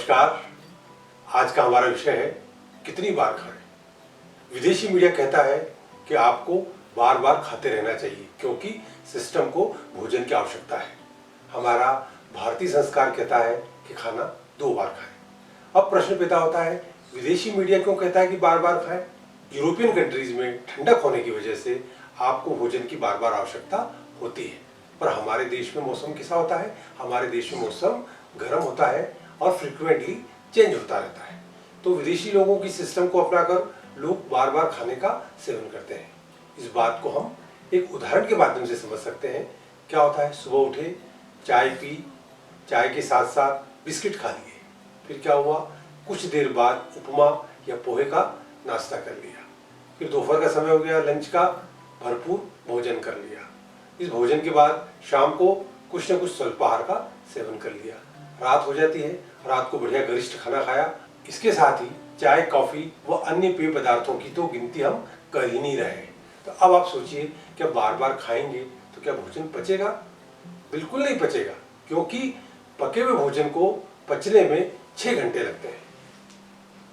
नमस्कार। आज का हमारा विषय है कितनी बार खाएं। विदेशी मीडिया कहता है कि आपको बार बार खाते रहना चाहिए क्योंकि सिस्टम को भोजन की आवश्यकता है। हमारा भारतीय संस्कार कहता है कि खाना 2 बार खाएं। अब प्रश्न पैदा होता है, विदेशी मीडिया क्यों कहता है कि बार बार खाएं? यूरोपियन कंट्रीज में ठंडक होने की वजह से आपको भोजन की बार बार आवश्यकता होती है, पर हमारे देश में मौसम कैसा होता है? हमारे देश में मौसम गर्म होता है और फ्रिक्वेंटली चेंज होता रहता है। तो विदेशी लोगों की सिस्टम को अपनाकर लोग बार बार खाने का सेवन करते हैं। इस बात को हम एक उदाहरण के माध्यम से समझ सकते हैं। क्या होता है, सुबह उठे, चाय पी, चाय के साथ साथ बिस्किट खा लिए, फिर क्या हुआ, कुछ देर बाद उपमा या पोहे का नाश्ता कर लिया, फिर दोपहर का समय हो गया, लंच का भरपूर भोजन कर लिया। इस भोजन के बाद शाम को कुछ न कुछ स्वल्पाहार का सेवन कर लिया, रात हो जाती है, रात को बढ़िया गरिष्ठ खाना खाया। इसके साथ ही चाय, कॉफी व अन्य पेय पदार्थों की तो गिनती हम कर ही नहीं रहे। तो अब आप सोचिए, क्या बार बार खाएंगे तो क्या भोजन पचेगा? बिल्कुल नहीं पचेगा, क्योंकि पके हुए भोजन को पचने में 6 घंटे लगते हैं।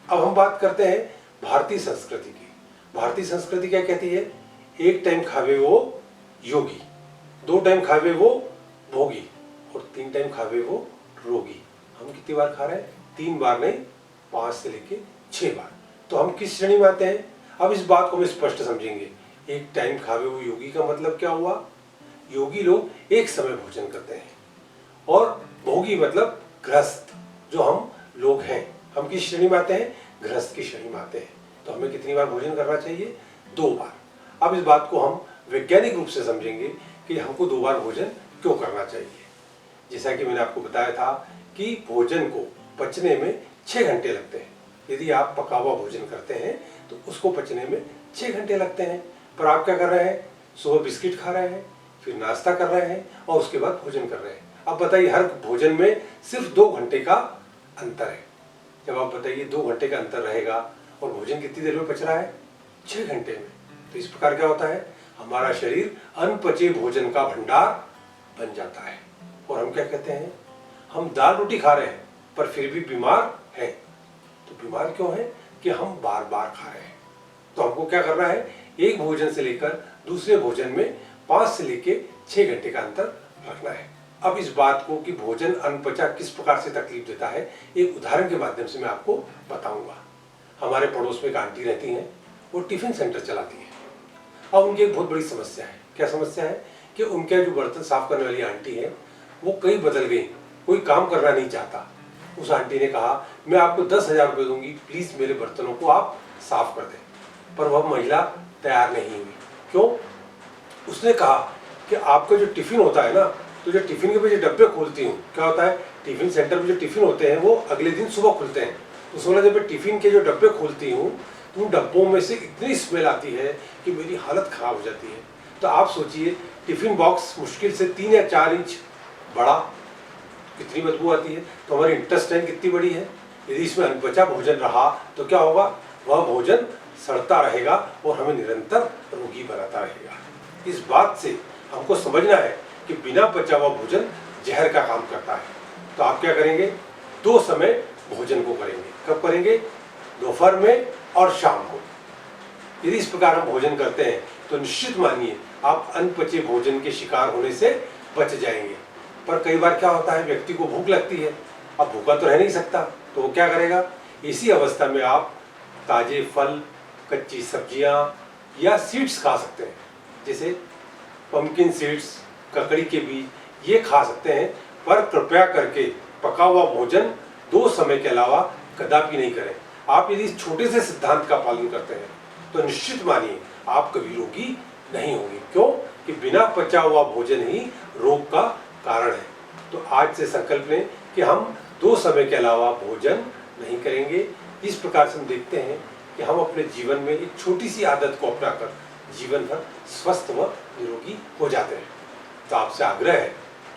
अब हम बात करते हैं भारतीय संस्कृति की। भारतीय संस्कृति क्या कहती है? 1 टाइम खावे वो योगी, 2 टाइम खावे वो भोगी और 3 टाइम खावे वो रोगी। हम कितनी बार खा रहे हैं? 3 बार नहीं, 5 से लेके 6 बार। तो हम किस श्रेणी में आते हैं? अब इस बात को हम स्पष्ट समझेंगे। 1 टाइम खावे वो योगी का मतलब क्या हुआ? योगी लोग एक समय भोजन करते हैं, और भोगी मतलब गृहस्थ जो हम लोग हैं। हम किस श्रेणी में आते हैं? गृहस्थ की श्रेणी में आते हैं। तो हमें कितनी बार भोजन करना चाहिए? 2 बार। अब इस बात को हम वैज्ञानिक रूप से समझेंगे कि हमको 2 बार भोजन क्यों करना चाहिए। जैसा कि मैंने आपको बताया था कि भोजन को पचने में 6 घंटे लगते हैं। यदि आप पका हुआ भोजन करते हैं तो उसको पचने में 6 घंटे लगते हैं, पर आप क्या कर रहे हैं? सुबह बिस्किट खा रहे हैं, फिर नाश्ता कर रहे हैं और उसके बाद भोजन कर रहे हैं। अब बताइए, हर भोजन में सिर्फ 2 घंटे का अंतर है। जब आप बताइए 2 घंटे का अंतर रहेगा और भोजन कितनी देर में पच रहा है? 6 घंटे में। तो इस प्रकार क्या होता है, हमारा शरीर अनपचे भोजन का भंडार बन जाता है। और हम क्या कहते हैं? हम दाल रोटी खा रहे हैं पर फिर भी बीमार हैं। तो बीमार क्यों है? कि हम बार बार खा रहे हैं। तो हमको क्या करना है? एक भोजन से लेकर दूसरे भोजन में 5 से लेकर 6 घंटे का अंतर रखना है। अब इस बात को कि भोजन अनपचा किस प्रकार से तकलीफ देता है, एक उदाहरण के माध्यम से मैं आपको बताऊंगा। हमारे पड़ोस में एक आंटी रहती हैं, वो टिफिन सेंटर चलाती हैं। अब उनकी एक बहुत बड़ी समस्या है। क्या समस्या है? कि उनके जो बर्तन साफ करने वाली आंटी है वो कई बदल गई, कोई काम करना नहीं चाहता। उस आंटी ने कहा, मैं आपको 10,000 रुपये दूंगी, प्लीज मेरे बर्तनों को आप साफ कर दें। पर वह महिला तैयार नहीं हुई। क्यों? उसने कहा कि आपका जो टिफिन होता है ना, तो जो टिफिन के जो डब्बे खोलती हूँ, क्या होता है, टिफिन सेंटर में जो टिफिन होते हैं वो अगले दिन सुबह खुलते हैं। तो उसने जब मैं टिफिन के जो डब्बे खोलती हूँ तो उन डब्बों में से इतनी स्मेल आती है कि मेरी हालत खराब हो जाती है। तो आप सोचिए, टिफिन बॉक्स मुश्किल से 3 या 4 इंच बड़ा, कितनी बदबू आती है। तो हमारी इंटेस्टाइन कितनी बड़ी है। यदि इसमें अनपचा भोजन रहा तो क्या होगा? वह भोजन सड़ता रहेगा और हमें निरंतर रोगी बनाता रहेगा। इस बात से हमको समझना है कि बिना पचा हुआ भोजन जहर का काम करता है। तो आप क्या करेंगे? 2 समय भोजन को करेंगे। कब करेंगे? दोपहर में और शाम को। यदि इस प्रकार हम भोजन करते हैं तो निश्चित मानिए आप अनपचे भोजन के शिकार होने से बच जाएंगे। पर कई बार क्या होता है, व्यक्ति को भूख लगती है, अब भूखा तो रह नहीं सकता, तो वो क्या करेगा? इसी अवस्था में आप ताजे फल, कच्ची सब्जियां या सीड्स खा सकते हैं, जैसे पम्पकिन सीड्स, ककड़ी के बीज, ये खा सकते हैं। पर कृपया करके पका हुआ भोजन 2 समय के अलावा कदापि नहीं करें। आप यदि इस छोटे से सिद्धांत का पालन करते हैं तो निश्चित मानिए आप कभी रोगी नहीं होंगे। क्यों? कि बिना पचा हुआ भोजन ही रोग का कारण है। तो आज से संकल्प लें कि हम 2 समय के अलावा भोजन नहीं करेंगे। इस प्रकार से हम देखते हैं कि हम अपने जीवन में एक छोटी सी आदत को अपनाकर जीवन भर स्वस्थ व निरोगी हो जाते हैं। तो आपसे आग्रह है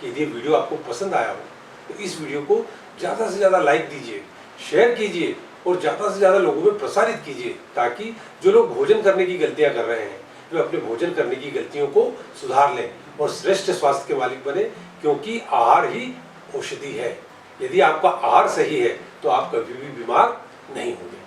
कि यदि वीडियो आपको पसंद आया हो तो इस वीडियो को ज़्यादा से ज़्यादा लाइक दीजिए, शेयर कीजिए और ज़्यादा से ज़्यादा लोगों में प्रसारित कीजिए, ताकि जो लोग भोजन करने की गलतियां कर रहे हैं वे अपने भोजन करने की गलतियों को सुधार लें और श्रेष्ठ स्वास्थ्य के मालिक बने, क्योंकि आहार ही औषधि है। यदि आपका आहार सही है तो आप कभी भी बीमार नहीं होंगे।